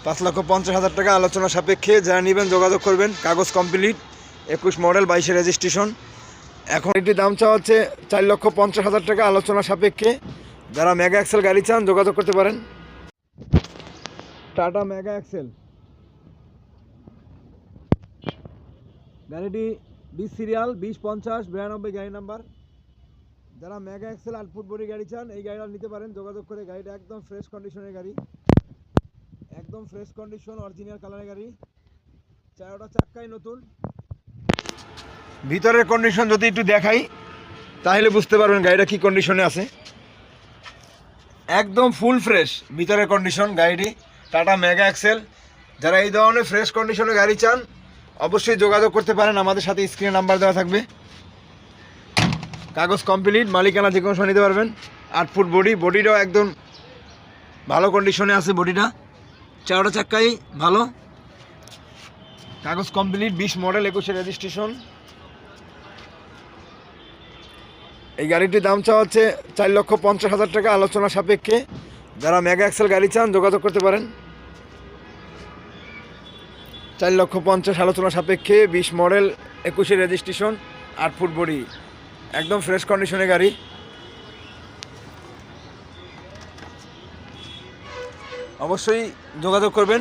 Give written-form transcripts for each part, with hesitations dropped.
5,50,000 টাকা আলোচনা সাপেক্ষে। যারা নেবেন যোগাযোগ করবেন। কাগজ কমপ্লিট, 21 মডেল, 22 রেজিস্ট্রেশন। এখন এটির দাম চাওয়া হচ্ছে 4,50,000 টাকা আলোচনা সাপেক্ষে। যারা মেগা এক্সেল গাড়ি চান যোগাযোগ করতে পারেন। টাটা মেগা এক্সেল গাড়িটি 20 সিরিয়াল, 2050 92 গাড়ি নাম্বার। যারা মেগা এক্সেল 8 ফুট বডি গাড়ি চান এই গাড়িটা নিতে পারেন যোগাযোগ করে। গাড়িটা একদম ফ্রেশ কন্ডিশনের গাড়ি, একদম ফ্রেশ কন্ডিশন, অরিজিনাল কালারের গাড়ি। চারটা চাক্কাই নতুন। ভিতরের কন্ডিশন যদি একটু দেখাই তাহলে বুঝতে পারবেন গাড়িটা কি কন্ডিশনে আছে। একদম ফুল ফ্রেশ ভিতরের কন্ডিশন গাড়িটি। Tata Mega Excel. যারা এই ধরনের ফ্রেশ কন্ডিশনের গাড়ি চান অবশ্যই যোগাযোগ করতে পারেন আমাদের সাথে। স্ক্রিনে নাম্বার দেওয়া থাকবে। কাগজ কমপ্লিট, মালিকানা যে কোনো সময় নিতে পারবেন। 8 ফুট বডি, বডিটাও একদম ভালো কন্ডিশনে আছে বডিটা। চারটা চাক্কাই ভালো। কাগজ কমপ্লিট, 20 মডেল, 21 রেজিস্ট্রেশন। এই গাড়িটির দাম চাওয়া হচ্ছে 4,50,000 টাকা আলোচনা সাপেক্ষে। যারা মেগা এক্সেল গাড়ি চান যোগাযোগ করতে পারেন। 4,50,000 আলোচনা সাপেক্ষে, 20 মডেল, 21 রেজিস্ট্রেশন, 8 ফুট বডি, একদম ফ্রেশ কন্ডিশনের গাড়ি। অবশ্যই যোগাযোগ করবেন।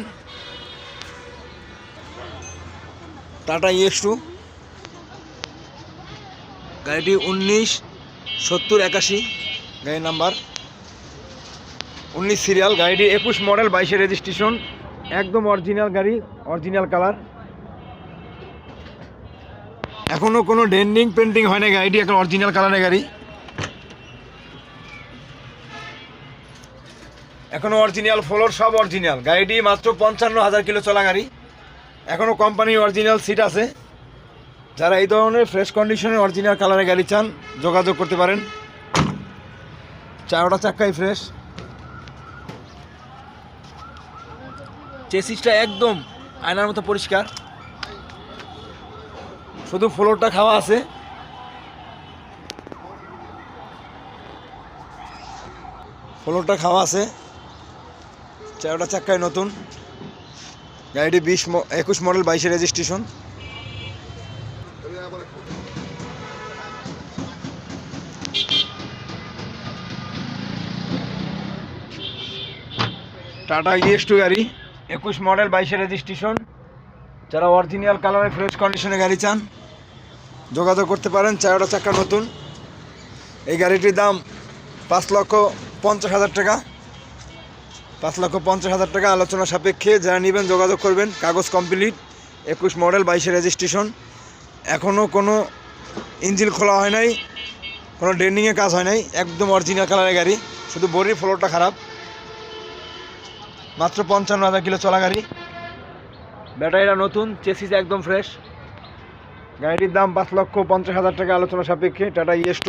টাটা EX2 গাড়িটি 197081 গাড়ির নাম্বার, 19 সিরিয়াল। গাড়িটি 21 মডেল, 22 রেজিস্ট্রেশন, একদম অরিজিনাল গাড়ি, অরিজিনাল কালার। এখনও কোনো ডেন্ডিং পেন্টিং হয় না গাড়িটি, এখন অরিজিনাল কালারের গাড়ি। এখনও অরিজিনাল ফ্লোর, সব অরিজিনাল। গাড়িটি মাত্র 55,000 কিলো চলা গাড়ি। এখনও কোম্পানির অরিজিনাল সিট আছে। যারা এই ধরনের ফ্রেশ কন্ডিশনের অরিজিনাল কালারের গাড়ি চান যোগাযোগ করতে পারেন। চারটা চাক্কাই ফ্রেশ। চেসিসটা একদম আয়নার মতো পরিষ্কার, শুধু ফ্লোরটা খাওয়া আছে। ফ্লোরটা খাওয়া আছে। চারটা চাক্কায় নতুন। গাড়িটি 21 মডেল, 22 রেজিস্ট্রেশন। টাটা EX2 গাড়ি, 21 মডেল, 22 রেজিস্ট্রেশন। যারা অরিজিনাল কালারের ফ্রেশ কন্ডিশনে গাড়ি চান যোগাযোগ করতে পারেন। চারটা চাক্কা নতুন। এই গাড়িটির দাম 5,50,000 টাকা। 5,50,000 টাকা আলোচনা সাপেক্ষে। যারা নেবেন যোগাযোগ করবেন। কাগজ কমপ্লিট, 21 মডেল, 22 রেজিস্ট্রেশন। এখনও কোনো ইঞ্জিন খোলা হয় নাই, কোনো ডেন্ডিংয়ে কাজ হয় নাই, একদম অরিজিনাল কালারের গাড়ি। শুধু বডির ফ্লোরটা খারাপ। মাত্র 55,000 কিলো চলা গাড়ি। ব্যাটারিটা নতুন, চেসিস একদম ফ্রেশ। গাড়িটির দাম 5,50,000 টাকা আলোচনা সাপেক্ষে। Tata EX2,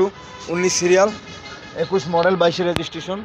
19 serial, 21 model, 22 registration.